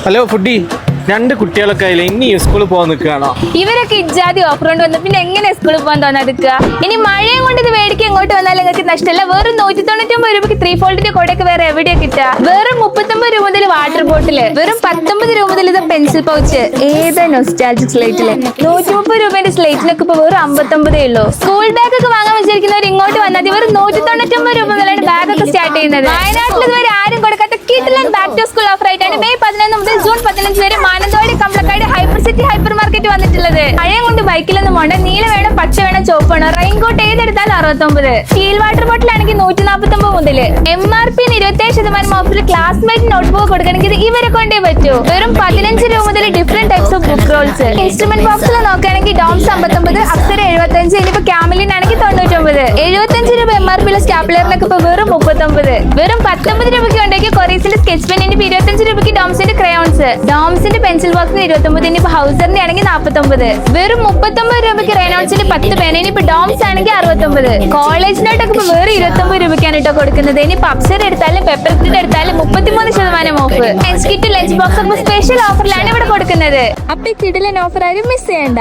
Hello foodie, രണ്ട് കുട്ടികളൊക്കെ ആയില്ലേ ഇനി സ്കൂളിൽ പോകാൻ നിൽക്കുകയാണോ? ഇവരൊക്കെ ഇജാതി ഓഫർ കൊണ്ട് വന്നു പിന്നെ എങ്ങനെ സ്കൂളിൽ പോകാൻ തോന്നാതിക്കുക? ഇനി മഴയും കൊണ്ട് ഇത് മേടിക്കാൻ ഇങ്ങോട്ട് വന്നാൽ നിങ്ങൾക്ക് നഷ്ടമല്ല. വെറും 199 രൂപയ്ക്ക് 3 ഫോൾഡിന്റെ കൊടയൊക്കെ വേറെ എവിടെയാ കിട്ടുക? വെറും 39 രൂപ മുതൽ വാട്ടർ ബോട്ടില്, വെറും 19 രൂപ മുതൽ ഇത് പെൻസിൽ പൗച്ച്. ഏതാ നൊസ്റ്റാൾജിക് സ്ലേറ്റില് 130 രൂപന്റെ സ്ലേറ്റിനൊക്കെ ഇപ്പൊ വെറും 59 ഉള്ളൂ. സ്കൂൾ ബാഗ് ഒക്കെ വാങ്ങാൻ വെച്ചിരിക്കുന്നവർ ഇങ്ങോട്ട് വന്നാൽ വെറും 199 രൂപ മുതലാണ് ബാഗ് ഒക്കെ സ്റ്റാർട്ട് ചെയ്യുന്നത്. വയനാട്ടിൽ ഇതുവരെ ആരും കൊടുക്കാത്ത കിഡിലൻ ബാക്ക് ടു സ്കൂൾ ഓഫർ ആയിട്ടാണ് മെയ് 11 മുതൽ ജൂൺ 15 വരെ Mananthavady Kambalakkad hyper city hyper market വന്നിട്ടുള്ളത്. മഴയും കൊണ്ട് ബൈക്കിലൊന്നും പോണ്ട. നീല വേണം, പച്ച വേണം, ചോപ്പ് വേണം. റെയിൻകോട്ട് ഏതെടുത്താലും 69. സ്റ്റീൽ വാട്ടർ ബോട്ടിൽ ആണെങ്കിൽ 149 മുതൽ. MRP 27% ഓഫിൽ ക്ലാസ്മേറ്റ് നോട്ട്ബുക്ക് കൊടുക്കണമെങ്കിൽ ഇവരെ കൊണ്ടേ പറ്റൂ. വെറും 15 രൂപ മുതൽ different types of book rolls. Instrument ബോക്സിൽ നോക്കുകയാണെങ്കിൽ ഡോംസ് 59, അപ്സര 75, ഇനിയിപ്പോ ക്യാമലിൻ ആണെങ്കിൽ 99. 75 രൂപ MRP സ്റ്റാപ്ലറിനൊക്കെ ഇപ്പൊ വെറും 39. വെറും 19 രൂപയ്ക്ക് ഉണ്ടെങ്കിൽ കൊറീസിന്റെ സ്കെച്ച് പെൻ, ഇനിയിപ്പോ 25 രൂപയ്ക്ക് ഡോംസിന്റെ ക്രയോൺസ്. ഡോംസിന്റെ പെൻസിൽ ബോക്സിന് 29, ഇനിയിപ്പോ ഹൗസറിന്റെ ആണെങ്കിൽ 49. വെറും 39 രൂപയ്ക്ക് റെനോൾസിന്റെ 10 പേന, ഇനിയിപ്പോ ഡോംസ് ആണെങ്കിൽ 69. കോളേജ് നോട്ടൊക്കെ ഇപ്പൊ വെറും 29 രൂപയ്ക്കാണ് കേട്ടോ കൊടുക്കുന്നത്. ഇനിയിപ്പോ അപ്സര എടുത്താലും പെപ്പർ ഗ്രിഡ് എടുത്താലും 33% of. Lunch kit, lunch box ഒക്കെ സ്പെഷ്യൽ ഓഫറിലാണ് ഇവിടെ കൊടുക്കുന്നത്. അപ്പൊ ഈ കിടിലൻ ഓഫർ ആരും മിസ് ചെയ്യണ്ട.